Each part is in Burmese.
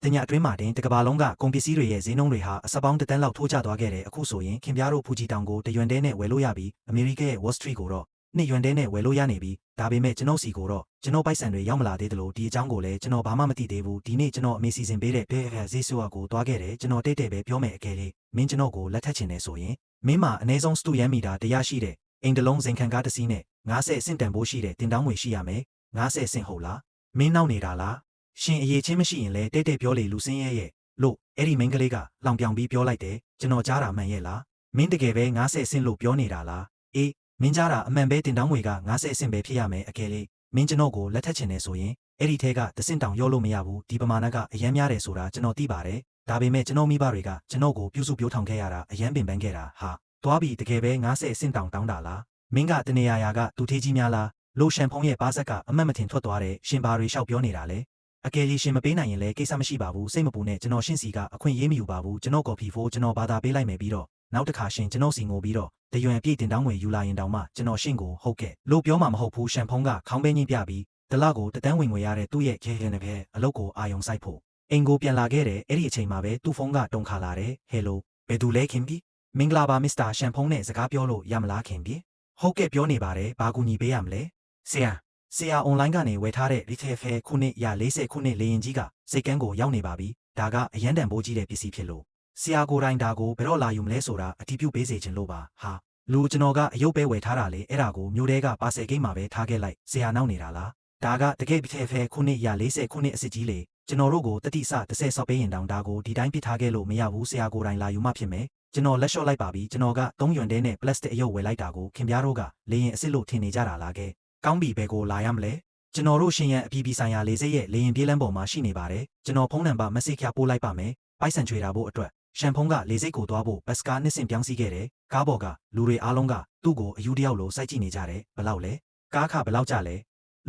တညအတွင်းမှာတင်တကဘာလုံးကကုန်ပစ္စည်းတွေရဲ့ဈေးနှုန်းတွေဟာအစပေါင်းတစ်တန်းလောက်ထိုးကျသွားခဲ့တယ်အခုဆိုရင်ခင်ဗျားတို့ဖူဂျီတောင်ကိုတရွန်တဲနဲ့ဝယ်လို့ရပြီးအမေရိကရဲ့ Wall Street ကိုတော့နှစ်ရွန်တဲနဲ့ဝယ်လို့ရနေပြီဒါပေမဲ့ကျွန်တော်စီကိုတော့ကျွန်တော်ပိုက်ဆံတွေရောက်မလာသေးသလိုဒီအကြောင်းကိုလည်းကျွန်တော်ဘာမှမသိသေးဘူးဒီနေ့ကျွန်တော်အမေစီစဉ်ပေးတဲ့ဘဲဈေးဆိုးကိုသွားခဲ့တယ်ကျွန်တော်တိတ်ပဲပြောမယ်အကယ်လေးမင်းကျွန်တော်ကိုလက်ထပ်ချင်တယ်ဆိုရင်မင်းမှာအနည်းဆုံးစတူရန်မီတာ100ရှိတဲ့အိမ်တလုံးဇင်ခံကားတစ်စီးနဲ့90စင့်တန်ဖိုးရှိတဲ့တင်တောင်းငွေရှိရမယ်90စင့်ဟုတ်လားမင်းနောက်နေတာလားရှင်အရေးချင်းမရှိရင်လည်းတိတ်ပြောလေလူစင်းရဲ့လို့အဲ့ဒီမင်းကလေးကလောင်ပြောင်ပြီးပြောလိုက်တယ်ကျွန်တော်ကြားတာမှန်ရဲ့လားမင်းတကယ်ပဲ90စင့်လို့ပြောနေတာလားအေးမင်းကြားတာအမှန်ပဲတင်တောင်းငွေက90စင့်ပဲဖြစ်ရမယ်အကယ်လေးမင်းကျွန်တော်ကိုလက်ထပ်ချင်တယ်ဆိုရင်အဲ့ဒီထဲကတစင့်တောင်ရောလို့မရဘူးဒီပမာဏကအရန်များတယ်ဆိုတာကျွန်တော်သိပါတယ်ဒါပေမဲ့ကျွန်တော်မိဘတွေကကျွန်တော်ကိုပြုစုပြောထောင်ခဲ့ရတာအရန်ပင်ပန်းခဲ့တာဟာသွားပြီတကယ်ပဲ90စင့်တောင်တောင်းတာလားမင်းကတနေရာကသူထေးကြီးများလားလိုရှန်ဖုံးရဲ့ပါဇက်ကအမှတ်မထင်ထွက်သွားတဲ့ရှင်ဘာတွေလျှောက်ပြောနေတာလဲအကယ်၍ရှင်မပေးနိုင်ရင်လည်းကိစ္စမရှိပါဘူးစိတ်မပူနဲ့ကျွန်တော်ရှင်းစီကအခွင့်ရေးမယူပါဘူးကျွန်တော်ကော်ဖီဖိုးကျွန်တော်ဘာသာပေးလိုက်မယ်ပြီးတော့နောက်တစ်ခါရှင်ကျွန်တော်စီငိုပြီးတော့တရွံပြည့်တင်တောင်းငွေယူလာရင်တောင်မှကျွန်တော်ရှင်းကိုဟုတ်ကဲ့လို့ပြောမှမဟုတ်ဘူးရှန်ဖုံးကခေါင်းပဲညင်းပြပြီးတလောက်ကိုတတန်းဝင်ငွေရတဲ့သူ့ရဲ့ခဲခဲနဲ့ပဲအလုပ်ကိုအာယုံဆိုင်ဖို့အိမ်ကိုပြန်လာခဲ့တယ်အဲ့ဒီအချိန်မှာပဲသူ့ဖုန်းကတုံခါလာတယ်ဟယ်လိုဘယ်သူလဲခင်ဗျမင်္ဂလာပါမစ္စတာရှန်ဖုံးနဲ့စကားပြောလို့ရမလားခင်ဗျဟုတ်ကဲ့ပြောနေပါတယ်ဘာကူညီပေးရမလဲဆရာအွန်လိုင်းကနေဝယ်ထားတဲ့ Retail ခုနှစ်140ခုနှစ်လေရင်ကြီးကစိတ်ကန်းကိုရောက်နေပါပြီဒါကအရန်တန်ဖိုးကြီးတဲ့ပစ္စည်းဖြစ်လို့ဆရာကိုယ်တိုင်ဒါကိုဘယ်တော့လာယူမလဲဆိုတာအတီးပြုတ်ပေးစေချင်လို့ပါဟာလူကျွန်တော်ကအယုတ်ပဲဝယ်ထားတာလေအဲ့ဒါကိုမျိုးတဲကပါဆယ်ဂိတ်မှာပဲထားခဲ့လိုက်ဆရာနောက်နေတာလားဒါကတကယ် Retail ခုနှစ်140ခုနှစ်အစ်စ်ကြီးလေကျွန်တော်တို့ကိုတတိစ30ဆော့ပေးရင်တောင်ဒါကိုဒီတိုင်းပြထားခဲ့လို့မရဘူးဆရာကိုယ်တိုင်လာယူမှဖြစ်မယ်ကျွန်တော်လက်လျှော့လိုက်ပါပြီကျွန်တော်က3ရွန်တဲနဲ့ plastic အယုတ်ဝယ်လိုက်တာကိုခင်ဗျားတို့ကလေရင်အစ်စ်လို့ထင်နေကြတာလားကဲကောင်းပြီဘယ်ကိုလာရမလဲကျွန်တော်တို့ရှင်ရန်အပြည်ပြည်ဆိုင်ရာလေဆိပ်ရဲ့လေရင်ပြေးလမ်းပေါ်မှာရှိနေပါတယ်ကျွန်တော်ဖုန်းနံပါတ် message ပို့လိုက်ပါမယ်ပိုက်ဆံချွေတာဖို့အတွက်ရှန်ဖုန်းကလေဆိပ်ကိုသွားဖို့ဘတ်စကားနှစ်ဆင့်ပြောင်းစီးခဲ့တယ်ကားပေါ်ကလူတွေအားလုံးကသူ့ကိုအယူတယောက်လိုစိုက်ကြည့်နေကြတယ်ဘလောက်လဲကားခဘလောက်ကြလဲ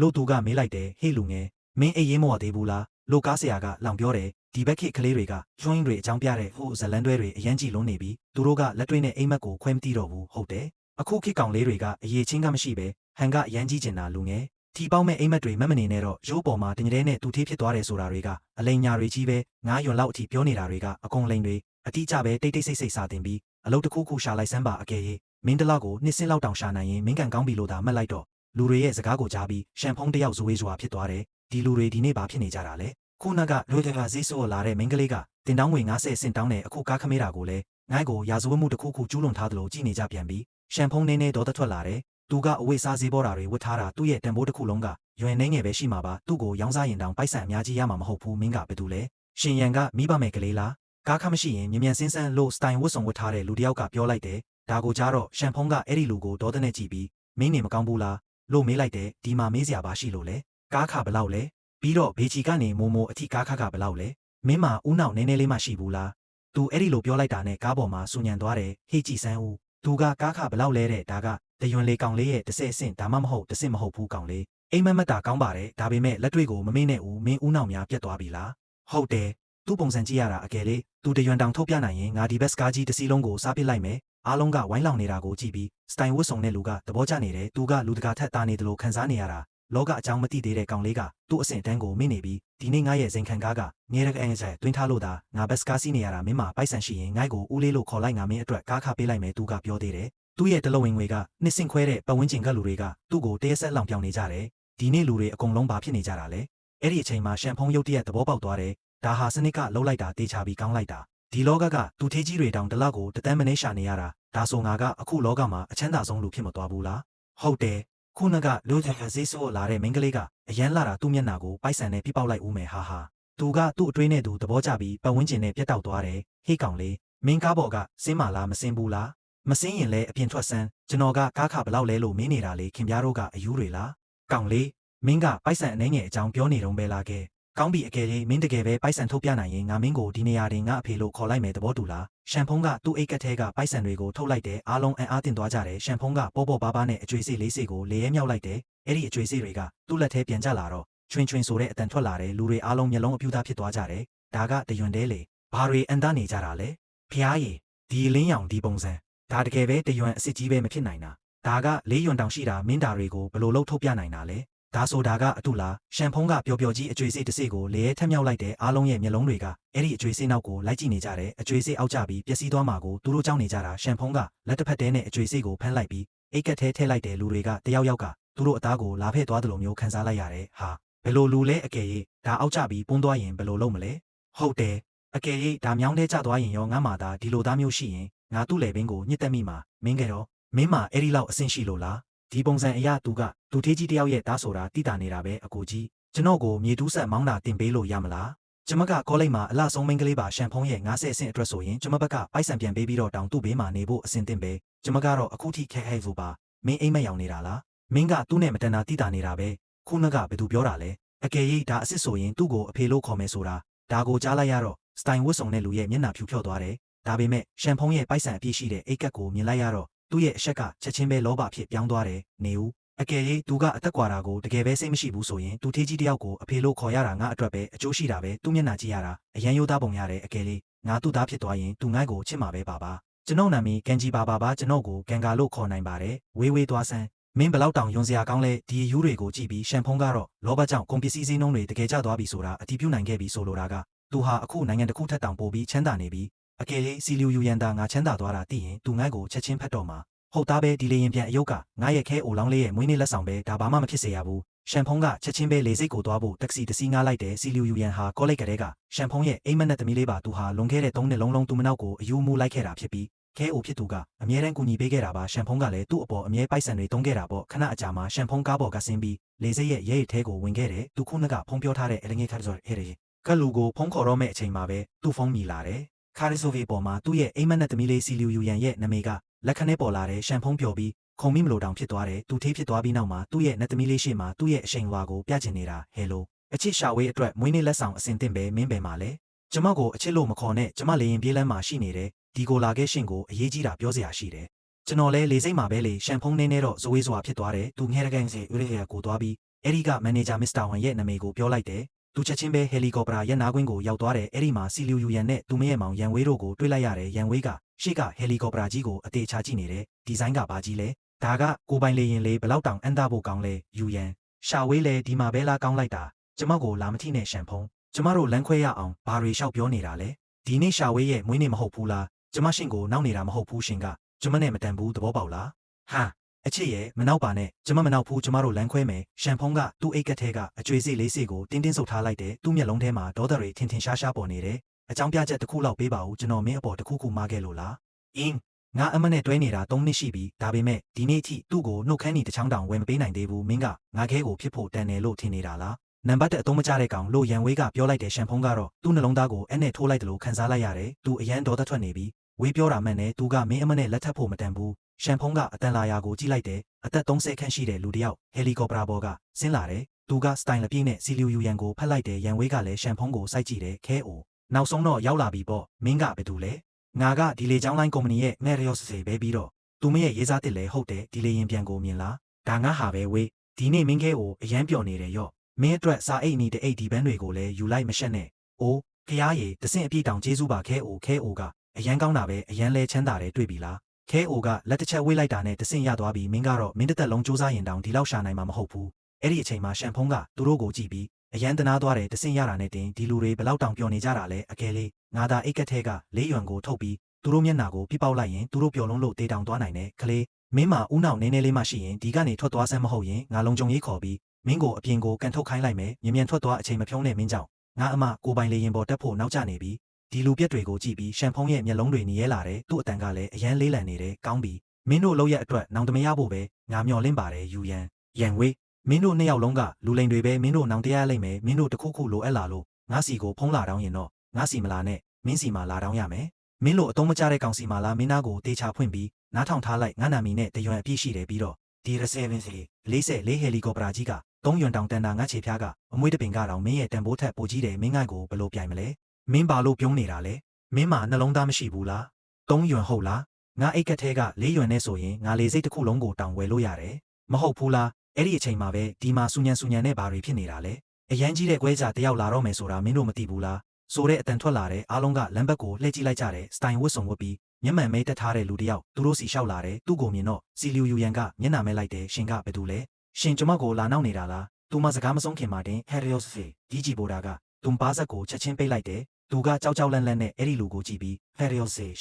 လို့သူကမေးလိုက်တယ်ဟေ့လူငယ်မင်းအိတ်ရေးမဝသေးဘူးလားလို့ကားဆရာကလောင်ပြောတယ်ဒီဘက်ခေတ်ကလေးတွေကကျွင်းတွေအကြောင်းပြတဲ့ဟိုဇလန်တွဲတွေအရန်ကြည့်လုံးနေပြီသူတို့ကလက်တွေနဲ့အိမ်မက်ကိုခွဲမသိတော့ဘူးဟုတ်တယ်အခုခေတ်ကောင်လေးတွေကအရေးချင်းကမရှိပဲဟန်ကအရန်ကြီးကျင်တာလူငယ်ထီပေါက်မဲ့အိမ်မက်တွေမမနေနဲ့တော့ရိုးပေါ်မှာတင်ကြဲနဲ့သူထေးဖြစ်သွားတယ်ဆိုတာတွေကအလိန်ညာတွေကြီးပဲ9ရွန်လောက်အထိပြောနေတာတွေကအကုန်လိန်တွေအတိအကျပဲတိတ်တိတ်ဆိတ်ဆိတ်စာတင်ပြီးအလုပ်တစ်ခုခုရှာလိုက်စမ်းပါအကယ်၍မင်းတလောက်ကိုနှစ်စင်းလောက်တောင်ရှာနိုင်ရင်မင်းကန်ကောင်းပြီလို့သာမှတ်လိုက်တော့လူတွေရဲ့စကားကိုကြားပြီးရှန်ဖုံးတယောက်ဇွေးဇွာဖြစ်သွားတယ်ဒီလူတွေဒီနေ့ဘာဖြစ်နေကြတာလဲခုနကရိုဒကာဈေးဆိုးလာတဲ့မင်းကလေးကတင်တောင်းငွေ90စင့်တောင်းတဲ့အခုကားခမဲတာကိုလည်းငိုင်းကိုရာဇဝတ်မှုတစ်ခုခုကျူးလွန်ထားသလိုကြည့်နေကြပြန်ပြီးရှန်ဖုံးနေနေတော့ထွက်လာတယ်သူကအဝိစားဈေးပေါ်တာတွေဝတ်ထားတာသူ့ရဲ့တန်ဖိုးတစ်ခုလုံးကရွယ်နှင်းငယ်ပဲရှိမှာပါသူ့ကိုရောင်းစားရင်တောင်ပိုက်ဆံအများကြီးရမှာမဟုတ်ဘူးမင်းကဘယ်သူလဲရှင်ရန်ကမိဘမယ်ကလေးလားကားခမရှိရင်မြန်ဆန်းလို့စတိုင်ဝတ်စုံဝတ်ထားတဲ့လူတစ်ယောက်ကပြောလိုက်တယ်ဒါကိုကြားတော့ရှန်ဖုံးကအဲ့ဒီလူကိုဒေါသနဲ့ကြည့်ပြီးမင်းနေမကောင်းဘူးလားလို့မေးလိုက်တယ်ဒီမှာမေးစရာပါရှိလို့လဲကားခဘလောက်လဲပြီးတော့ဘေချီကနေမိုအထိကားခကဘလောက်လဲမင်းမဦးနောက်နည်းနည်းလေးမှရှိဘူးလားသူအဲ့ဒီလိုပြောလိုက်တာနဲ့ကားပေါ်မှာဆူညံသွားတယ်ဟေ့ကြည်စမ်းဦးသူကကားခဘလောက်လဲတဲ့ဒါကတရွန်လေးကောင်လေးရဲ့30ဆင့်ဒါမှမဟုတ်10မဟုတ်ဘူးကောင်လေးအိမ်မက်မက်တာကောင်းပါတယ်ဒါပေမဲ့လက်တွေကိုမမေ့နဲ့ဦးမင်းဦးနောက်များပြတ်သွားပြီလားဟုတ်တယ်သူ့ပုံစံကြည့်ရတာအကယ်လေးသူတရွန်တောင်ထုတ်ပြနိုင်ရင်ငါဒီဘက်စကားကြီးတစ်စီးလုံးကိုစားပစ်လိုက်မယ်အားလုံးကဝိုင်းလောင်နေတာကိုကြည့်ပြီးစတိုင်ဝတ်ဆုံတဲ့လူကသဘောကျနေတယ်သူကလူတကာထက်တာနေတယ်လို့ခံစားနေရတာလောကအကြောင်းမသိသေးတဲ့ကောင်လေးကသူ့အဆင့်တန်းကိုမေ့နေပြီးဒီနေ့ငါရဲ့ဇင်ခံကားကငဲရကအန်ဆက်တွင်းထားလို့သာငါဘက်စကားစီးနေရတာမင်းမပိုက်ဆံရှိရင်ငါ့ကိုဦးလေးလို့ခေါ်လိုက်ငါမင်းအတွက်ကားခပေးလိုက်မယ်သူကပြောသေးတယ်သူ့ရဲ့တလဝင်ငွေကနှစ်ဆင့်ခွဲတဲ့ပတ်ဝန်းကျင်ကလူတွေကသူ့ကိုတရက်ဆက်လောင်ပြောင်နေကြတယ်ဒီနေ့လူတွေအကုန်လုံးဘာဖြစ်နေကြတာလဲအဲ့ဒီအချိန်မှာရှန်ဖုံးရုတ်တရက်သဘောပေါက်သွားတယ်ဒါဟာစနစ်ကလှုပ်လိုက်တာတေချာပြီးကောင်းလိုက်တာဒီလောကကသူထေးကြီးတွေတောင်တလောက်ကိုတတန်းမနေရှာနေရတာဒါဆိုငါကအခုလောကမှာအချမ်းသာဆုံးလူဖြစ်မသွားဘူးလားဟုတ်တယ်ခုနကလူကြဈေးဆိုးလာတဲ့မင်းကလေးကအရန်လာတာသူ့မျက်နှာကိုပိုက်ဆံနဲ့ပြပောက်လိုက်ဦးမယ်ဟာသူကသူ့အတွေးနဲ့သူသဘောကျပြီးပတ်ဝန်းကျင်နဲ့ပြတ်တောက်သွားတယ်ဟေးကောင်လေးမင်းကားပေါ်ကစင်းမလားမစင်းဘူးလားမစင်းရင်လည်းအပြင်ထွက်စမ်းကျွန်တော်ကကားခဘလောက်လဲလို့မင်းနေတာလေခင်ဗျားတို့ကအယူတွေလားကောင်လေးမင်းကပိုက်ဆံအနှဲငယ်အကြောင်းပြောနေတော့ပဲလားကဲကောင်းပြီအကယ်၍မင်းတကယ်ပဲပိုက်ဆံထုတ်ပြနိုင်ရင်ငါမင်းကိုဒီနေရာတင်ငါအဖေလို့ခေါ်လိုက်မယ်သဘောတူလားရှန်ဖုံးကသူ့အိတ်ကက်ထဲကပိုက်ဆံတွေကိုထုတ်လိုက်တယ်အားလုံးအံ့အားသင့်သွားကြတယ်ရှန်ဖုံးကပေါ့ပေါ့ပါးပါးနဲ့အကျွေးစေးလေးစေးကိုလေရဲမြောက်လိုက်တယ်အဲ့ဒီအကျွေးစေးတွေကသူ့လက်ထဲပြန်ကျလာတော့ချွင်ဆိုတဲ့အတန်ထွက်လာတယ်လူတွေအားလုံးမျက်လုံးအပြူသားဖြစ်သွားကြတယ်ဒါကတရွန်တဲလေဘာတွေအန်သားနေကြတာလဲဖျားရည်ဒီလင်းရောင်ဒီပုံစံဒါတကယ်ပဲတရွန်အစ်စ်ကြီးပဲမဖြစ်နိုင်တာဒါက4ရွန်တောင်ရှိတာမင်းတာတွေကိုဘယ်လိုလုပ်ထုတ်ပြနိုင်တာလဲ ဒါဆိုတာကအတူလားရှမ်ဖုံးကပျော်ပျော်ကြီးအကျွေးစေးတစ်စိတ်ကိုလေထက်မြောက်လိုက်တဲ့အားလုံးရဲ့မျက်လုံးတွေကအဲ့ဒီအကျွေးစေးနောက်ကိုလိုက်ကြည့်နေကြတယ်အကျွေးစေးအောက်ကျပြီးပျက်စီးသွားမှာကိုသူတို့ကြောက်နေကြတာရှမ်ဖုံးကလက်တစ်ဖက်တည်းနဲ့အကျွေးစေးကိုဖမ်းလိုက်ပြီးအိတ်ကက်ထဲထည့်လိုက်တဲ့လူတွေကတယောက်ယောက်ကသူတို့အသားကိုလာဖဲ့သွားတယ်လို့မျိုးခံစားလိုက်ရတယ်ဟာဘယ်လိုလူလဲအကယ်၍ဒါအောက်ကျပြီးပွန်းသွားရင်ဘယ်လိုလုပ်မလဲဟုတ်တယ်အကယ်၍ဒါမြောင်းထဲကျသွားရင်ရောငါမှသာဒီလိုသားမျိုးရှိရင်ငါသူ့လေဘင်းကိုညှစ်တက်မိမှာမင်းကတော့မင်းမအဲ့ဒီလောက်အဆင့်ရှိလို့လားဒီပုံစံအရာသူထေးကြီးတယောက်ရဲ့သားဆိုတာတိတာနေတာပဲအကိုကြီးကျွန်တော်ကိုမြေတူးဆက်မောင်းတာတင်ပေးလို့ရမလားကျမကကောလိပ်မှာအလှဆုံးမင်းကလေးပါရှမ်ဖုံးရဲ့90အဆင့်အတွက်ဆိုရင်ကျမဘက်ကပိုက်ဆံပြန်ပေးပြီးတော့တောင်သူ့ဘေးမှာနေဖို့အဆင်သင့်ပဲကျမကတော့အခုထိခဲဆိုပါမင်းအိမ်မက်ရောက်နေတာလားမင်းကသူ့နဲ့မတန်တာတိတာနေတာပဲခုနကဘယ်သူပြောတာလဲအကယ်၍ဒါအစ်စ်ဆိုရင်သူ့ကိုအဖေလို့ခေါ်မယ်ဆိုတာဒါကိုကြားလိုက်ရတော့စတိုင်ဝတ်ဆောင်တဲ့လူရဲ့မျက်နှာဖြူဖြော့သွားတယ်ဒါပေမဲ့ရှမ်ဖုံးရဲ့ပိုက်ဆံအပြည့်ရှိတဲ့အိတ်ကက်ကိုမြင်လိုက်ရတော့သူ့ရဲ့အရှက်ကချက်ချင်းပဲလောဘဖြစ်ပြောင်းသွားတယ်နေဦးအကယ်၍သူကအသက်ကွာတာကိုတကယ်ပဲစိတ်မရှိဘူးဆိုရင်သူထေးကြီးတယောက်ကိုအဖေလို့ခေါ်ရတာငါအတွက်ပဲအကျိုးရှိတာပဲသူ့မျက်နှာကြည့်ရတာအရန်ရိုးသားပုံရတယ်အကယ်၍ငါသူ့သားဖြစ်သွားရင်သူငိုက်ကိုချစ်မှာပဲပါကျွန်တော်နာမည်ကန်ကြီးပါကျွန်တော်ကိုကန်ကာလို့ခေါ်နိုင်ပါတယ်ဝေးသွားစမ်းမင်းဘလောက်တောင်ယွန်စရာကောင်းလဲဒီယူတွေကိုကြည့်ပြီးရှမ်ဖုံးကတော့လောဘကြောင့်ကုန်ပစ္စည်းစည်းနှုန်းတွေတကယ်ကျသွားပြီဆိုတာအတည်ပြုနိုင်ခဲ့ပြီဆိုလိုတာကသူဟာအခုနိုင်ငံတစ်ခုထက်တောင်ပိုပြီးချမ်းသာနေပြီအကယ်၍စီလီယူရန်တာငါချမ်းသာသွားတာသိရင်သူငိုက်ကိုချက်ချင်းဖတ်တော့မှာဟုတ်သားပဲဒီလေရင်ပြန်အယုတ်ကငါရဲ့ခဲအိုလောင်းလေးရဲ့မွေးနေ့လက်ဆောင်ပဲဒါဘာမှမဖြစ်စေရဘူးရှမ်ဖုံးကချက်ချင်းပဲလေစိတ်ကိုသွားဖို့တက္ကစီတစ်စီးငားလိုက်တယ်စီလီယူရန်ဟာကောလိပ်ကလေးကရှမ်ဖုံးရဲ့အိမ်မက်နဲ့သမီးလေးပါသူဟာလွန်ခဲ့တဲ့3နှစ်လုံးသူမနောက်ကိုအယူမူလိုက်ခဲ့တာဖြစ်ပြီးခဲအိုဖြစ်သူကအမြဲတမ်းကူညီပေးခဲ့တာပါရှမ်ဖုံးကလည်းသူ့အပေါ်အမြဲပိုက်ဆံတွေတုံးခဲ့တာပေါ့ခဏအကြာမှာရှမ်ဖုံးကားပေါ်ကဆင်းပြီးလေစိတ်ရဲ့ရဲရဲထဲကိုဝင်ခဲ့တယ်သူခုနကဖုံးပြောထားတဲ့အလငယ်ခါဆိုဟဲ့ကလူကိုဖုံးခေါ်တော့မဲ့အချိန်မှာပဲသူ့ဖုံးမြည်လာတယ်ခါရီဆိုဗီပေါ်မှာသူ့ရဲ့အိမ်မက်နဲ့သမီးလေးစီလီယူရန်ရဲ့နာမည်ကလက်ခနဲ့ပေါ်လာတယ်ရှမ်ဖုံးပျော်ပြီးခုံမိမလို့တောင်ဖြစ်သွားတယ်သူထေးဖြစ်သွားပြီးနောက်မှာသူ့ရဲ့နတ်သမီးလေးရှိမှသူ့ရဲ့အရှိန်ဝါကိုပြချင်နေတာဟဲလိုအချစ်ရှာဝေးအတွက်မွေးနေ့လက်ဆောင်အစင်သင့်ပဲမင်းပဲမှာလဲကျမကိုအချစ်လို့မခေါ်နဲ့ကျမလေရင်ပြေးလမ်းမှာရှိနေတယ်ဒီကိုလာခဲ့ရှင်ကိုအရေးကြီးတာပြောစရာရှိတယ်ကျွန်တော်လဲလေစိတ်မှာပဲလေရှမ်ဖုံးနေတော့ဇိုးဝေးစွာဖြစ်သွားတယ်သူငှဲရကန်စီဥရေရကိုသွားပြီးအဲ့ဒီကမန်နေဂျာမစ္စတာဝန်ရဲ့နာမည်ကိုပြောလိုက်တယ်သူချက်ချင်းပဲဟယ်လီကော်ပတာရဲ့နားကွင်းကိုရောက်သွားတယ်အဲ့ဒီမှာစီလီယူရန်နဲ့သူမရဲ့မောင်ရန်ဝေးတို့ကိုတွေ့လိုက်ရတယ်ရန်ဝေးကရှေ့ကဟယ်လီကော်ပတာကြီးကိုအသေးချာကြည့်နေတယ်ဒီဇိုင်းကဘာကြီးလဲဒါကကိုပိုင်လေရင်လေးဘလောက်တောင်အန်တာဖို့ကောင်းလဲယူရန်ရှာဝေးလေဒီမှာပဲလားကောင်းလိုက်တာကျမကိုလာမထိနဲ့ရှမ်ဖုံးကျမတို့လမ်းခွဲရအောင်ဘာတွေလျှောက်ပြောနေတာလဲဒီနေ့ရှာဝေးရဲ့မွေးနေ့မဟုတ်ဘူးလားကျမရှင်ကိုနောက်နေတာမဟုတ်ဘူးရှင်ကကျမနဲ့မတန်ဘူးသဘောပေါက်လားဟာအချစ်ရဲ့မနောက်ပါနဲ့ကျမမနောက်ဘူးကျမတို့လမ်းခွဲမယ်ရှမ်ဖုံးကသူ့အိတ်ကက်ထဲကအကျွေးစေးလေးစေးကိုတင်းဆုပ်ထားလိုက်တယ်သူ့မျက်လုံးထဲမှာဒေါသတွေထင်ထင်ရှားရှားပေါ်နေတယ်အကြောင်းပြချက်တစ်ခုလောက်ပေးပါဦးကျွန်တော်မင်းအပေါ်တစ်ခုခုမှားခဲ့လို့လားအင်းငါအမနဲ့တွဲနေတာ3နှစ်ရှိပြီဒါပေမဲ့ဒီနေ့ထိသူ့ကိုနှုတ်ခမ်းနီတစ်ချောင်းတောင်ဝယ်မပေးနိုင်သေးဘူးမင်းကငါခဲကိုဖြစ်ဖို့တန်တယ်လို့ထင်နေတာလားနံပါတ်1အသုံးမကျတဲ့ကောင်လို့ရန်ဝေးကပြောလိုက်တဲ့ရှမ်ဖုံးကတော့သူ့နှလုံးသားကိုအဲ့နဲ့ထိုးလိုက်တယ်လို့ခံစားလိုက်ရတယ်သူအရန်ဒေါသထွက်နေပြီဝေးပြောတာမှန်တယ်သူကမင်းအမနဲ့လက်ထပ်ဖို့မတန်ဘူးရှမ်ဖုံးကအတန်လာရာကိုကြည့်လိုက်တယ်အသက်30ခန့်ရှိတဲ့လူတစ်ယောက်ဟယ်လီကော်ပတာပေါ်ကဆင်းလာတယ်သူကစတိုင်လပြည့်နဲ့စီလီယူရန်ကိုဖတ်လိုက်တယ်ရန်ဝေးကလည်းရှမ်ဖုံးကိုစိုက်ကြည့်တယ်ခဲအိုနောက်ဆုံးတော့ရောက်လာပြီပေါ့မင်းကဘယ်သူလဲငါကဒီလေချောင်းလိုင်းကုမ္ပဏီရဲ့ငှဲ့ရော့စေပဲပြီးတော့သူမရဲ့ရေးစားတစ်လဲဟုတ်တယ်ဒီလေရင်ပြန်ကိုမြင်လားဒါငါဟာပဲဝေးဒီနေ့မင်းခဲကိုအရန်ပျော်နေတယ်ရော့မင်းအတွက်စာအိတ်နီတအိတ်ဒီပန်းတွေကိုလည်းယူလိုက်မရှက်နဲ့အိုးဖျားရည်တဆင့်အပြည့်တောင်ကျေးဇူးပါခဲအိုကအရန်ကောင်းတာပဲအရန်လဲချမ်းသာတယ်တွေ့ပြီလားခဲအိုကလက်တစ်ချက်ဝေးလိုက်တာနဲ့တဆင့်ရသွားပြီးမင်းကတော့မင်းတစ်သက်လုံးစူးစမ်းရင်တောင်ဒီလောက်ရှာနိုင်မှာမဟုတ်ဘူးအဲ့ဒီအချိန်မှာရှမ်ဖုံးကသူတို့ကိုကြည့်ပြီးအရန်တနာသွားတယ်တဆင့်ရတာနဲ့တင်ဒီလူတွေဘလောက်တောင်ပျော်နေကြတာလဲအကယ်လေးငါသာအိတ်ကက်ထဲကလေးရွံကိုထုတ်ပြီးသူတို့မျက်နှာကိုပြပောက်လိုက်ရင်သူတို့ပျော်လုံးလို့တေးတောင်သွားနိုင်တယ်ကလေးမင်းမဦးနောက်နည်းနည်းလေးမှရှိရင်ဒီကနေထွက်သွားစမ်းမဟုတ်ရင်ငါလုံကြုံရေးခေါ်ပြီးမင်းကိုအပြင်ကိုကန်ထုတ်ခိုင်းလိုက်မယ်မြန်ထွက်သွားအချိန်မဖြုံးနဲ့မင်းကြောင့်ငါအမကိုပိုင်လေရင်ပေါ်တက်ဖို့နောက်ကျနေပြီဒီလူပြက်တွေကိုကြည့်ပြီးရှမ်ဖုံးရဲ့မျက်လုံးတွေနီးရဲလာတယ်သူ့အတန်ကလည်းအရန်လေးလံနေတယ်ကောင်းပြီမင်းတို့လောက်ရဲ့အတွက်နောင်တမရဖို့ပဲငါမျှော်လင့်ပါတယ်ယူရန်ရန်ဝေးမင်းတို့နှစ်ယောက်လုံးကလူလိန်တွေပဲမင်းတို့နောင်တရားလိုက်မယ်မင်းတို့တခုခုလိုအပ်လာလို့ငါစီကိုဖုံးလာတောင်းရင်တော့ငါစီမလာနဲ့မင်းစီမှာလာတောင်းရမယ်မင်းတို့အတုံးမကျတဲ့ကောင်စီမှာလာမင်းသားကိုတေချာဖွင့်ပြီးနားထောင်ထားလိုက်ငါနာမည်နဲ့တရွံအပြည့်ရှိတယ်ပြီးတော့ဒီရဆေဗင်းစီ44ဟယ်လီကော်ပတာကြီးက3ရွံတောင်တန်တာငါခြေဖျားကအမွေးတပင်ကတော့မင်းရဲ့တန်ဖိုးထက်ပိုကြီးတယ်မင်းငိုက်ကိုဘလို့ပြိုင်မလဲမင်းဘာလို့ပြုံးနေတာလဲမင်းမှာနှလုံးသားမရှိဘူးလား3ရွံဟုတ်လားငါအိတ်ကက်ထဲက4ရွံနဲ့ဆိုရင်ငါလေစိတ်တစ်ခုလုံးကိုတောင်ဝယ်လို့ရတယ်မဟုတ်ဘူးလားအဲ့ဒီအချိန်မှာပဲဒီမှာဆူညံနဲ့ဘာတွေဖြစ်နေတာလဲအရန်ကြီးတဲ့ကွဲကြတယောက်လာတော့မယ်ဆိုတာမင်းတို့မသိဘူးလားဆိုတဲ့အတန်ထွက်လာတဲ့အားလုံးကလမ်းဘက်ကိုလှည့်ကြည့်လိုက်ကြတယ်စတိုင်ဝတ်စုံဝတ်ပြီးမျက်မှန်မဲတက်ထားတဲ့လူတစ်ယောက်သူတို့စီလျှောက်လာတယ်သူ့ကိုမြင်တော့စီလီယူရန်ကမျက်နှာမဲလိုက်တယ်ရှင်ကဘယ်သူလဲရှင်ကျမကိုလာနောက်နေတာလား သူမစကားမဆုံးခင်မှာတင်ဟက်ရီယိုစ်ဒီဂျီဘိုဒါကသူပါဇက်ကိုချက်ချင်းပိတ်လိုက်တယ်သူကကြောက်ကြောက်လန့်လန့်နဲ့အဲ့ဒီလူကိုကြည့်ပြီးဟက်ရီယိုစ်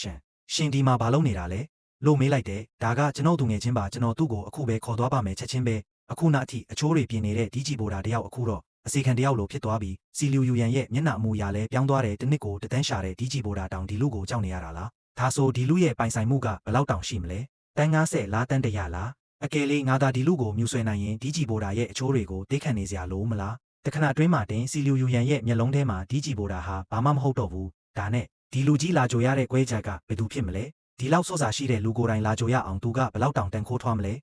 ရှင်ဒီမှာဘာလုပ်နေတာလဲလို့မေးလိုက်တယ်ဒါကကျွန်တော်သူငယ်ချင်းပါကျွန်တော်သူ့ကိုအခုပဲခေါ်သွားပါမယ်ချက်ချင်းပဲအခုနောက်အထိအချိုးတွေပြင်နေတဲ့ဒီဂျီဘိုဒါတယောက်အခုတော့အစီခံတယောက်လိုဖြစ်သွားပြီးစီလီယူရန်ရဲ့မျက်နှာအမူအရာလဲပြောင်းသွားတယ်တနစ်ကိုတန်းရှာတဲ့ဒီဂျီဘိုဒါတောင်ဒီလူကိုကြောက်နေရတာလားဒါဆိုဒီလူရဲ့ပိုင်ဆိုင်မှုကဘယ်လောက်တောင်ရှိမလဲတန်း90လားတန်း100လားအကယ်လေးငါသာဒီလူကိုမြူဆွဲနိုင်ရင်ဒီဂျီဘိုဒါရဲ့အချိုးတွေကိုတိတ်ခတ်နေစရာလိုမလားတခဏအတွင်းမှာတင်စီလီယူရန်ရဲ့မျက်လုံးထဲမှာဒီဂျီဘိုဒါဟာဘာမှမဟုတ်တော့ဘူးဒါနဲ့ဒီလူကြီးလာကြိုရတဲ့ကွဲချက်ကဘယ်သူဖြစ်မလဲဒီလောက်စောစာရှိတဲ့လူကိုယ်တိုင်လာကြိုရအောင်သူကဘယ်လောက်တောင်တန်ခိုးထွားမလဲ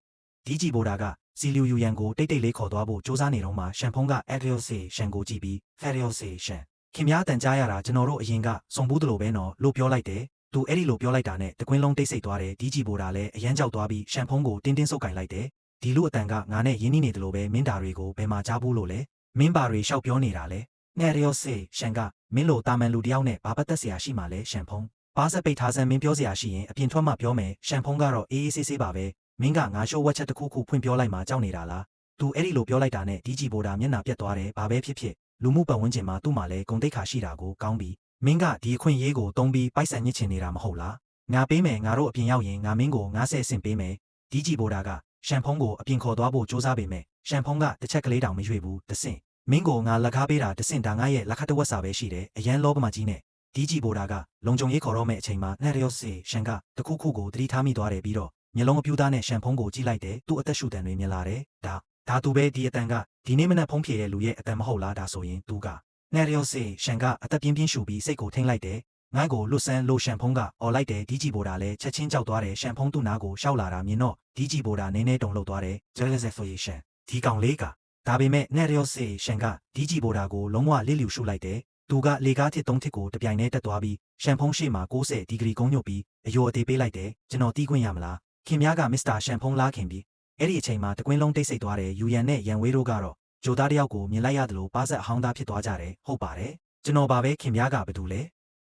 ဒီဂျီဘိုဒါကစီလီယူရန်ကိုတိတ်တိတ်လေးခေါ်သွားဖို့စူးစမ်းနေတော့မှရှမ်ဖုံးကအက်ရီယိုစီရှန်ကိုကြည့်ပြီးဖယ်ရီယိုစီရှန်ခင်ဗျားတန်ကြားရတာကျွန်တော်တို့အရင်ကစုံဘူးတလို့ပဲနော်လို့ပြောလိုက်တယ်သူအဲ့ဒီလိုပြောလိုက်တာနဲ့တကွင်းလုံးတိတ်ဆိတ်သွားတယ်ဒီဂျီဘိုဒါလည်းအရန်ကြောက်သွားပြီးရှမ်ဖုံးကိုတင်းတင်းဆုပ်ကင်လိုက်တယ်ဒီလူအတန်ကငါနဲ့ရင်းနှီးနေတယ်လို့ပဲမင်းသားတွေကိုဘယ်မှာကြားဘူးလို့လဲမင်းပါတွေရှောက်ပြောနေတာလဲငဲရီယိုစီရှန်ကမင်းလိုတာမန်လူတယောက်နဲ့ဘာပတ်သက်စရာရှိမှလဲရှမ်ဖုံးဘာဆက်ပိတ်ထားစမ်းမင်းပြောစရာရှိရင်အပြင်ထွက်မှပြောမယ်ရှမ်ဖုံးကတော့အေးအေးဆေးဆေးပါပဲမင်းကငါရှိုးဝက်ချက်တစ်ခုခုဖွင့်ပြောလိုက်မှကြောက်နေတာလားသူအဲ့ဒီလိုပြောလိုက်တာနဲ့ဒီဂျီဘိုဒါမျက်နှာပြက်သွားတယ်ဘာပဲဖြစ်ဖြစ်လူမှုပတ်ဝန်းကျင်မှာသူ့မှာလည်းဂုဏ်သိက္ခာရှိတာကိုကောင်းပြီးမင်းကဒီအခွင့်အရေးကိုတုံးပြီးပိုက်ဆံညစ်ချင်နေတာမဟုတ်လားငါပေးမယ်ငါတို့အပြင်ရောက်ရင်ငါမင်းကို90ဆင့်ပေးမယ်ဒီဂျီဘိုဒါကရှမ်ဖုံးကိုအပြင်ခေါ်သွားဖို့စူးစမ်းပေမဲ့ရှမ်ဖုံးကတစ်ချက်ကလေးတောင်မရွေ့ဘူးတဆင့်မင်းကိုငါလက်ကားပေးတာတဆင့်ဒါငါရဲ့လက်ခတ်တဝက်စာပဲရှိတယ်အရန်လောဘမကြီးနဲ့ဒီဂျီဘိုဒါကလုံခြုံရေးခေါ်တော့မဲ့အချိန်မှာငဲရီယိုစီရှန်ကတခုခုကိုသတိထားမိသွားတယ်ပြီးတော့မျက်လုံးအပြူသားနဲ့ရှမ်ဖုံးကိုကြည့်လိုက်တယ်သူ့အသက်ရှူတန်တွေမြင်လာတယ်ဒါသူပဲဒီအတန်ကဒီနေ့မနက်ဖုံးဖြေတဲ့လူရဲ့အတန်မဟုတ်လားဒါဆိုရင်သူကငဲရီယိုစီရှန်ကအသက်ပြင်းပြင်းရှူပြီးစိတ်ကိုထိမ့်လိုက်တယ်ငါ့ကိုလွတ်ဆန်းလို့ရှမ်ဖုံးကအော်လိုက်တယ်ဒီဂျီဘိုဒါလည်းချက်ချင်းကြောက်သွားတယ်ရှမ်ဖုံးသူ့နားကိုရှောက်လာတာမြင်တော့ဒီဂျီဘိုဒါနည်းနည်းတုံလှုပ်သွားတယ်ဂျယ်လဆက်ဆိုရှန်ဒီကောင်လေးကဒါပေမဲ့ငဲရီယိုစီရှန်ကဒီဂျီဘိုဒါကိုလုံးဝလစ်လျူရှုလိုက်တယ်သူကလေကားထစ်3ထစ်ကိုတပြိုင်တည်းတက်သွားပြီးရှမ်ဖုံးရှေ့မှာ90ဒီဂရီကုန်းညွတ်ပြီးအယိုအသေးပေးလိုက်တယ်ကျွန်တော်တီးခွင့်ရမလားခင်ဗျားကမစ္စတာရှမ်ဖုံးလားခင်ပြီးအဲ့ဒီအချိန်မှာတကွင်းလုံးတိတ်ဆိတ်သွားတယ်ယူရန်နဲ့ရန်ဝေးတို့ကတော့ဂျိုသားတယောက်ကိုမြင်လိုက်ရတယ်လို့ပါဇက်အဟောင်းသားဖြစ်သွားကြတယ်ဟုတ်ပါတယ်ကျွန်တော်ပါပဲခင်ဗျားကဘာတူလဲ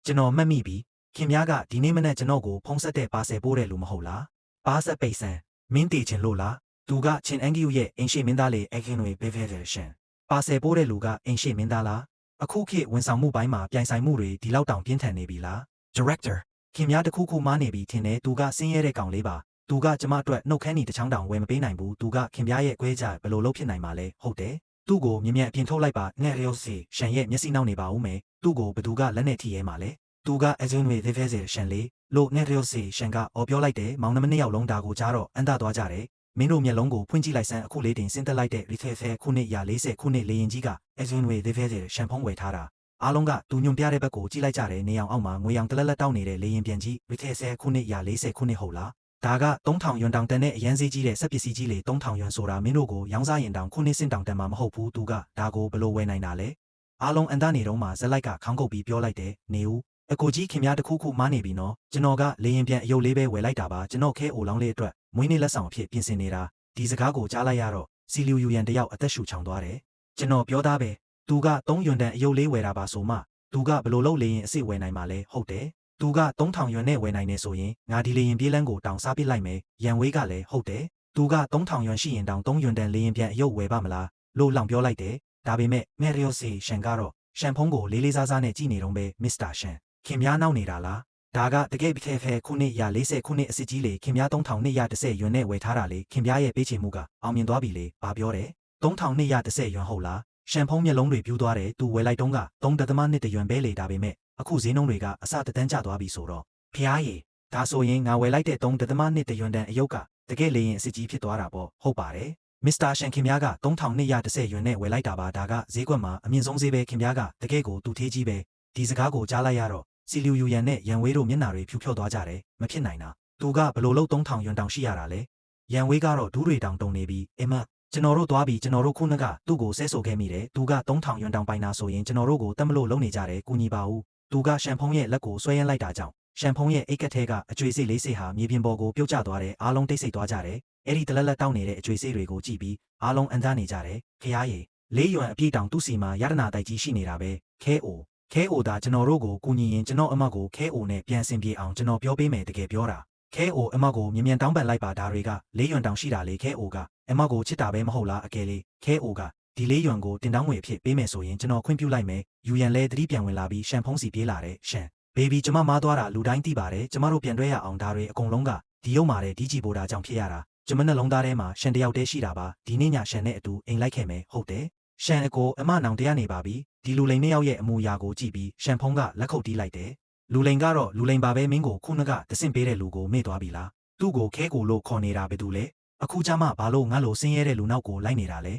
ကျွန်တော်မှတ်မိပြီခင်ဗျားကဒီနေ့မနေ့ကျွန်တော်ကိုဖုံးဆက်တဲ့ပါဆယ်ပိုးတယ်လို့မဟုတ်လားပါဇက်ပိတ်ဆန်မင်းတီချင်လို့လားသူကချင်းအန်ဂီယူရဲ့အင်ရှေမင်းသားလေးအခင်းတွေဘေးဗဲရှန်ပါဆယ်ပိုးတဲ့လူကအင်ရှေမင်းသားလားအခုခေတ်ဝန်ဆောင်မှုပိုင်းမှာပြိုင်ဆိုင်မှုတွေဒီလောက်တောင်ပြင်းထန်နေပြီလား Director ခင်ဗျားတခုခုမားနေပြီထင်တယ်သူကစင်းရဲတဲ့ကောင်လေးပါသူကကျမအတွက်နှုတ်ခမ်းနီတစ်ချောင်းတောင်ဝယ်မပေးနိုင်ဘူးသူကခင်ဗျားရဲ့ကွဲကြဘယ်လိုလုပ်ဖြစ်နိုင်မှာလဲဟုတ်တယ်သူ့ကိုမြ мян အပြင်ထုတ်လိုက်ပါငဲရီယိုစီရှန်ရဲ့မျက်စိနောက်နေပါဦးမယ်သူ့ကိုဘသူကလက်နဲ့ထိရဲမှာလဲသူကအဇွန်ဝေဒေဖဲစီရှန်လေးလို့ငဲရီယိုစီရှန်ကအော်ပြောလိုက်တယ်မောင်နှမနှစ်ယောက်လုံးဒါကိုကြားတော့အန်တသွားကြတယ်မင်းတို့မျက်လုံးကိုဖွင့်ကြည့်လိုက်စမ်းအခုလေးတင်ဆင်းသက်လိုက်တဲ့ရီဖဲဖဲခုနှစ်140ခုနှစ်လေရင်ကြီးကအဇွန်ဝေဒေဖဲစီရှန်ဖုံးဝယ်ထားတာအားလုံးကသူညွန်ပြတဲ့ဘက်ကိုကြည့်လိုက်ကြတယ်နေအောင်အောက်မှာငွေရောင်တလက်လက်တောက်နေတဲ့လေရင်ပြန်ကြီးရီဖဲဆဲခုနှစ်140ခုနှစ်ဟုတ်လားဒါက3000ယွမ်တောင်တန်တဲ့အရန်စေးကြီးတဲ့စက်ပစ္စည်းကြီးလေ3000ယွမ်ဆိုတာမင်းတို့ကိုရောင်းစားရင်တောင်ခုနှစ်စင်တောင်တန်မှာမဟုတ်ဘူးသူကဒါကိုဘလို့ဝယ်နိုင်တာလဲအားလုံးအန်တနေတော့မှဇက်လိုက်ကခေါင်းကုပ်ပြီးပြောလိုက်တယ်နေဦးအကိုကြီးခင်ဗျားတခုခုမားနေပြီနော်ကျွန်တော်ကလေရင်ပြန်အယုတ်လေးပဲဝယ်လိုက်တာပါကျွန်တော်ခဲအိုလောင်းလေးအတွက်မွေးနေ့လက်ဆောင်အဖြစ်ပြင်ဆင်နေတာဒီစကားကိုကြားလိုက်ရတော့စီလီယူရန်တယောက်အသက်ရှူချောင်သွားတယ်ကျွန်တော်ပြောသားပဲသူက3ယွမ်တန်အယုတ်လေးဝယ်တာပါဆိုမှသူကဘလို့လုပ်လေရင်အစ်စ်ဝယ်နိုင်မှာလဲဟုတ်တယ်သူက3000ယွမ်နဲ့ဝယ်နိုင်နေဆိုရင်ငါဒီလေရင်ပြေးလန်းကိုတောင်စားပစ်လိုက်မယ်ရန်ဝေးကလည်းဟုတ်တယ်သူက3000ယွမ်ရှိရင်တောင်3ယွမ်တန်လေရင်ပြန်အယုတ်ဝယ်ပါမလားလို့လောင်ပြောလိုက်တယ်ဒါပေမဲ့မဲရီယိုစီရှန်ကတော့ရှမ်ဖုံးကိုလေးလေးစားစားနဲ့ကြည့်နေတော့ပဲမစ္စတာရှန်ခင်ဗျားနောက်နေတာလားဒါကတကယ်ဖဲဖဲခုနှစ်140ခုနှစ်အစ်စ်ကြီးလေခင်ဗျား3210ယွမ်နဲ့ဝယ်ထားတာလေခင်ဗျားရဲ့ပေးချေမှုကအောင်မြင်သွားပြီလေဘာပြောတယ်3210ယွမ်ဟုတ်လားရှမ်ဖုံးမျက်လုံးတွေပြူးသွားတယ်သူဝယ်လိုက်တုန်းက3.2ယွမ်ပဲလေဒါပေမဲ့အခုဈေးနှုန်းတွေကအစတန်းကျသွားပြီဆိုတော့ဖျားရည်ဒါဆိုရင်ငါဝယ်လိုက်တဲ့3.2ယွမ်တန်အယုတ်ကတကယ်လေရင်အစ်စ်ကြီးဖြစ်သွားတာပေါ့ဟုတ်ပါတယ်မစ္စတာရှန်ခင်ဗျားက3210ယွမ်နဲ့ဝယ်လိုက်တာပါဒါကဈေးကွက်မှာအမြင့်ဆုံးဈေးပဲခင်ဗျားကတကယ်ကိုသူထေးကြီးပဲဒီစကားကိုကြားလိုက်ရတော့စီလီယူရန်နဲ့ရန်ဝေးတို့မျက်နှာတွေဖြူဖြော့သွားကြတယ်မဖြစ်နိုင်တာသူကဘလို့လို့3000ယွမ်တောင်ရှိရတာလဲရန်ဝေးကတော့ဒူးတွေတောင်တုံနေပြီးအမကျွန်တော်တို့သွားပြီးကျွန်တော်တို့ခုနကသူ့ကိုဆဲဆိုခဲ့မိတယ်သူက3000ယွမ်တောင်ပိုင်တာဆိုရင်ကျွန်တော်တို့ကိုတတ်မလို့လုံနေကြတယ်ကူညီပါဦးသူကရှမ်ဖုံးရဲ့လက်ကိုဆွဲရမ်းလိုက်တာကြောင့်ရှမ်ဖုံးရဲ့အိတ်ကက်ထဲကအကျွေးစိတ်လေးစိတ်ဟာမြေပြင်ပေါ်ကိုပြုတ်ကျသွားတယ်အားလုံးတိတ်ဆိတ်သွားကြတယ်အဲ့ဒီတလက်လက်တောင်းနေတဲ့အကျွေးစိတ်တွေကိုကြည့်ပြီးအားလုံးအန်သားနေကြတယ်ခရားရည်လေးယွမ်အပြည့်တောင်သူ့စီမှာရတနာတိုက်ကြီးရှိနေတာပဲခဲအိုဒါကျွန်တော်တို့ကိုကူညီရင်ကျွန်တော်အမကိုခဲအိုနဲ့ပြန်ဆင်ပြေအောင်ကျွန်တော်ပြောပေးမယ်တကယ်ပြောတာခဲအိုအမကိုမြ мян တောင်းပန်လိုက်ပါဒါတွေကလေးယွမ်တောင်ရှိတာလေခဲအိုကအမကိုချစ်တာပဲမဟုတ်လားအကယ်လေးခဲအိုက ဒီလေးယွမ်ကိုတင်တောင်းငွေအဖြစ်ပေးမယ်ဆိုရင်ကျွန်တော်ခွင့်ပြုလိုက်မယ်ယူရန်လဲသတိပြန်ဝင်လာပြီးရှန်ဖုံးစီပြေးလာတယ်ရှန်ဘေဘီကျမမားသွားတာလူတိုင်းသိပါတယ်ကျမတို့ပြန်တွဲရအောင်ဒါတွေအကုန်လုံးကဒီရုပ်မာတဲ့ဒီကြည်ပိုတာကြောင့်ဖြစ်ရတာကျမနှလုံးသားထဲမှာရှန်တယောက်တည်းရှိတာပါဒီနေ့ညရှန်နဲ့အတူအိမ်လိုက်ခဲ့မယ်ဟုတ်တယ်ရှန်အကိုအမနောင်တရားနေပါပြီဒီလူလိန်နှစ်ယောက်ရဲ့အမူအရာကိုကြည့်ပြီးရှန်ဖုံးကလက်ခုပ်တီးလိုက်တယ်လူလိန်ကတော့လူလိန်ပါပဲမင်းကိုခုနကတဆင့်ပေးတဲ့လူကိုမေ့သွားပြီလားသူ့ကိုခဲကိုလို့ခေါ်နေတာပဲသူလေအခုကျမဘာလို့ငါ့လိုဆင်းရဲတဲ့လူနောက်ကိုလိုက်နေတာလဲ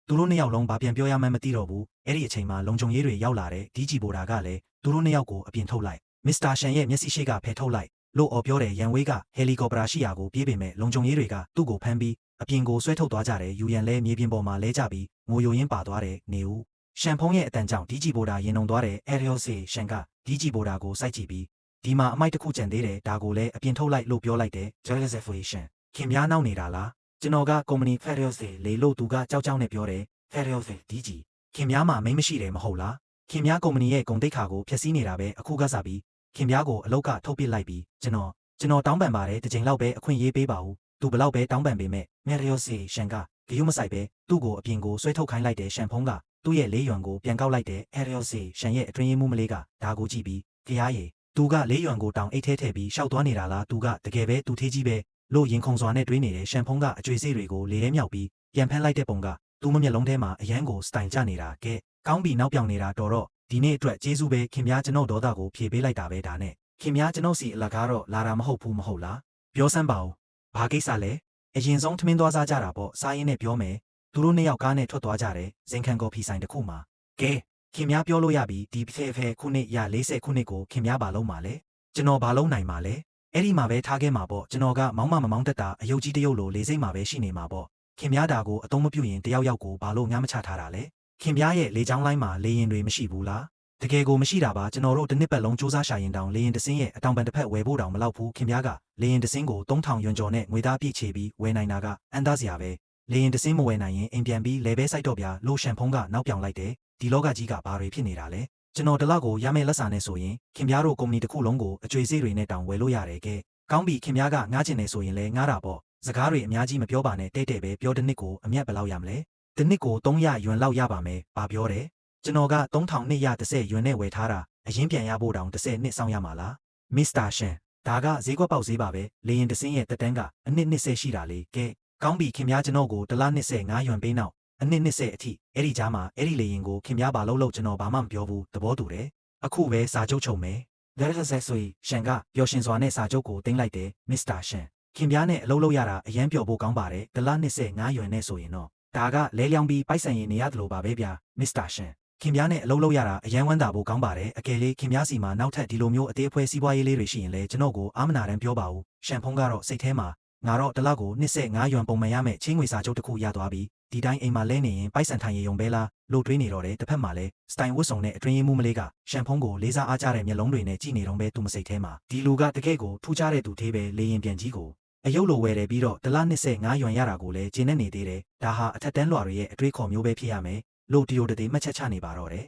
သူတို့နှစ်ယောက်လုံးဘာပြန်ပြောရမှန်းမသိတော့ဘူးအဲ့ဒီအချိန်မှာလုံခြုံရေးတွေရောက်လာတယ်ဒီကြည်ပိုတာကလည်းသူတို့နှစ်ယောက်ကိုအပြင်ထုတ်လိုက်မစ္စတာရှန်ရဲ့မျက်စိရှိကဖယ်ထုတ်လိုက်လို့အော်ပြောတဲ့ရန်ဝေးကဟယ်လီကော်ပတာရှိရာကိုပြေးပေမဲ့လုံခြုံရေးတွေကသူ့ကိုဖမ်းပြီးအပြင်ကိုဆွဲထုတ်သွားကြတယ်ယူရန်လဲမြေပြင်ပေါ်မှာလဲကြပြီးငိုယိုရင်းပါသွားတယ်နေဦးရှန်ဖုံးရဲ့အတန်ကြောင့်ဒီကြည်ပိုတာရင်ုံသွားတယ်အဲရီယိုစီရှန်ကဒီကြည်ပိုတာကိုစိုက်ကြည့်ပြီးဒီမှာအမိုက်တစ်ခုကျန်သေးတယ်ဒါကိုလည်းအပြင်ထုတ်လိုက်လို့ပြောလိုက်တယ် Josephation ခင်ဗျားနောက်နေတာလားကျွန်တော်ကကုမ္ပဏီ Feriose လေလို့သူကကြောက်ကြောက်နဲ့ပြောတယ် Feriose ဒီကြည်ခင်ဗျားမှာမိတ်မရှိတယ်မဟုတ်လားခင်ဗျားကုမ္ပဏီရဲ့ဂုဏ်သိက္ခာကိုဖျက်ဆီးနေတာပဲအခုကစားပြီးခင်ဗျားကိုအလောက်ကထုတ်ပစ်လိုက်ပြီးကျွန်တော်တောင်းပန်ပါတယ်တစ်ချိန်လောက်ပဲအခွင့်ရေးပေးပါဦးသူဘလောက်ပဲတောင်းပန်ပေမဲ့ Feriose ရှန်ကဂယုမဆိုင်ပဲသူ့ကိုအပြင်ကိုဆွဲထုတ်ခိုင်းလိုက်တဲ့ရှန်ဖုံးကသူ့ရဲ့လေးယွမ်ကိုပြန်ကောက်လိုက်တဲ့ Feriose ရှန်ရဲ့အတွင်းရေးမှုမလေးကဒါကိုကြည့်ပြီးဖျားရည်သူကလေးယွမ်ကိုတောင်အိတ်ထဲထည့်ပြီးရှောက်သွားနေတာလားသူကတကယ်ပဲသူထေးကြီးပဲလို့ရင်ခုန်စွာနဲ့တွေးနေတဲ့ရှန်ဖုံးကအကျွေးစေးတွေကိုလေထဲမြောက်ပြီးပြန်ဖမ်းလိုက်တဲ့ပုံကသူ့မမျက်လုံးထဲမှာအယမ်းကိုစတိုင်ကျနေတာကဲကောင်းပြီနောက်ပြောင်နေတာတော်တော့ဒီနေ့အတွက်ကျေးဇူးပဲခင်ဗျားကျွန်တော်ဒေါသကိုဖြေပေးလိုက်တာပဲဒါနဲ့ခင်ဗျားကျွန်တော်စီအလကားတော့လာတာမဟုတ်ဘူးမဟုတ်လားပြောစမ်းပါဦးဘာကိစ္စလဲအရင်ဆုံးထမင်းသွားစားကြတာပေါ့စားရင်းနဲ့ပြောမယ်သူတို့နှစ်ယောက်ကားနဲ့ထွက်သွားကြတယ်ဇင်ခံကော်ဖီဆိုင်တစ်ခုမှာကဲခင်ဗျားပြောလို့ရပြီဒီဖဲခုနှစ်ရ40ခုနှစ်ကိုခင်ဗျားဘာလုံးမှာလဲကျွန်တော်ဘာလုံးနိုင်မှာလဲအဲ့ဒီမှာပဲထားခဲ့မှာပေါ့ကျွန်တော်ကမောင်းမမောင်းတက်တာအယုတ်ကြီးတရုပ်လိုလေစိတ်မှာပဲရှိနေမှာပေါ့ခင်ဗျားဒါကိုအသုံးမပြုရင်တယောက်ယောက်ကိုဘာလို့ငားမချထားတာလဲခင်ဗျားရဲ့လေချောင်းလိုင်းမှာလေရင်တွေမရှိဘူးလားတကယ်ကိုမရှိတာပါကျွန်တော်တို့တစ်နှစ်ပတ်လုံးစူးစမ်းရှာရင်တောင်လေရင်တစင်းရဲ့အတောင်ပံတစ်ဖက်ဝယ်ဖို့တောင်မလောက်ဘူးခင်ဗျားကလေရင်တစင်းကို3000ယွမ်ကျော်နဲ့ငွေသားပြည့်ချေပြီးဝယ်နိုင်တာကအန်သားစရာပဲလေရင်တစင်းမဝယ်နိုင်ရင်အိမ်ပြန်ပြီးလေဘဲဆိုင်တော့ဗျာလို့ရှန်ဖုံးကနောက်ပြောင်လိုက်တယ်ဒီလောကကြီးကဘာတွေဖြစ်နေတာလဲကျွန်တော်တလောက်ကိုရမယ့်လက်စာနဲ့ဆိုရင်ခင်ဗျားတို့ကုမ္ပဏီတစ်ခုလုံးကိုအကျွေးစေးတွေနဲ့တောင်ဝယ်လို့ရတယ်ကဲကောင်းပြီခင်ဗျားကငားချင်နေဆိုရင်လဲငားတာပေါ့စကားတွေအများကြီးမပြောပါနဲ့တဲ့ပဲပြောတစ်နှစ်ကိုအမြတ်ဘယ်လောက်ရမလဲတစ်နှစ်ကို300ယွမ်လောက်ရပါမယ်ဘာပြောတယ်ကျွန်တော်က3230ယွမ်နဲ့ဝယ်ထားတာအရင်ပြန်ရဖို့တောင်10နှစ်စောင့်ရမှာလားမစ္စတာရှန်ဒါကဈေးကွက်ပေါက်ဈေးပါပဲလေရင်တစင်းရဲ့တက်တန်းကအနှစ်20ရှိတာလေကဲကောင်းပြီခင်ဗျားကျွန်တော်ကိုတစ်လ25ယွမ်ပေးနောက်အနှစ်20အထိအဲ့ဒီကြားမှာအဲ့ဒီလေရင်ကိုခင်ဗျားဘာလို့ကျွန်တော်ဘာမှမပြောဘူးသဘောတူတယ်အခုပဲစာချုပ်ချုပ်မယ်ဒါရဆက်ဆိုရှန်ကပျော်ရှင်စွာနဲ့စာချုပ်ကိုတင်လိုက်တယ်မစ္စတာရှန်ခင်ဗျားနဲ့အလုပ်လုပ်ရတာအရန်ပျော်ဖို့ကောင်းပါတယ်တစ်လ25ယွမ်နဲ့ဆိုရင်တော့ဒါကလဲလျောင်းပြီးပိုက်ဆံရင်နေရတယ်လို့ပါပဲဗျာမစ္စတာရှန်ခင်ဗျားနဲ့အလုပ်လုပ်ရတာအရန်ဝမ်းသာဖို့ကောင်းပါတယ်အကယ်လေးခင်ဗျားစီမှာနောက်ထပ်ဒီလိုမျိုးအသေးအဖွဲစီးပွားရေးလေးတွေရှိရင်လဲကျွန်တော်ကိုအာမနာတမ်းပြောပါဦးရှန်ဖုံးကတော့စိတ်ထဲမှာငါတော့တစ်လောက်ကို25ယွမ်ပုံမှန်ရမယ်ချင်းငွေစာချုပ်တစ်ခုရသွားပြီးဒီတိုင်းအိမ်မှာလဲနေရင်ပိုက်ဆံထိုင်ရုံပဲလားလို့တွေးနေတော့တယ်တစ်ဖက်မှာလဲစတိုင်ဝတ်စုံနဲ့အတွင်းရေးမှုမလေးကရှန်ဖုံးကိုလေးစားအားကြတဲ့မျက်လုံးတွေနဲ့ကြည့်နေတော့ပဲသူမစိတ်ထဲမှာဒီလူကတကယ့်ကိုထူးခြားတဲ့သူသေးပဲလေရင်ပြန်ကြီးကိုအယုတ်လိုဝယ်တယ်ပြီးတော့တစ်လ25ယွမ်ရတာကိုလည်းကျင်းနေနေသေးတယ်ဒါဟာအထက်တန်းလွှာတွေရဲ့အတွေးခေါ်မျိုးပဲဖြစ်ရမယ်လို့တီယိုတသေးမှတ်ချက်ချနေပါတော့တယ်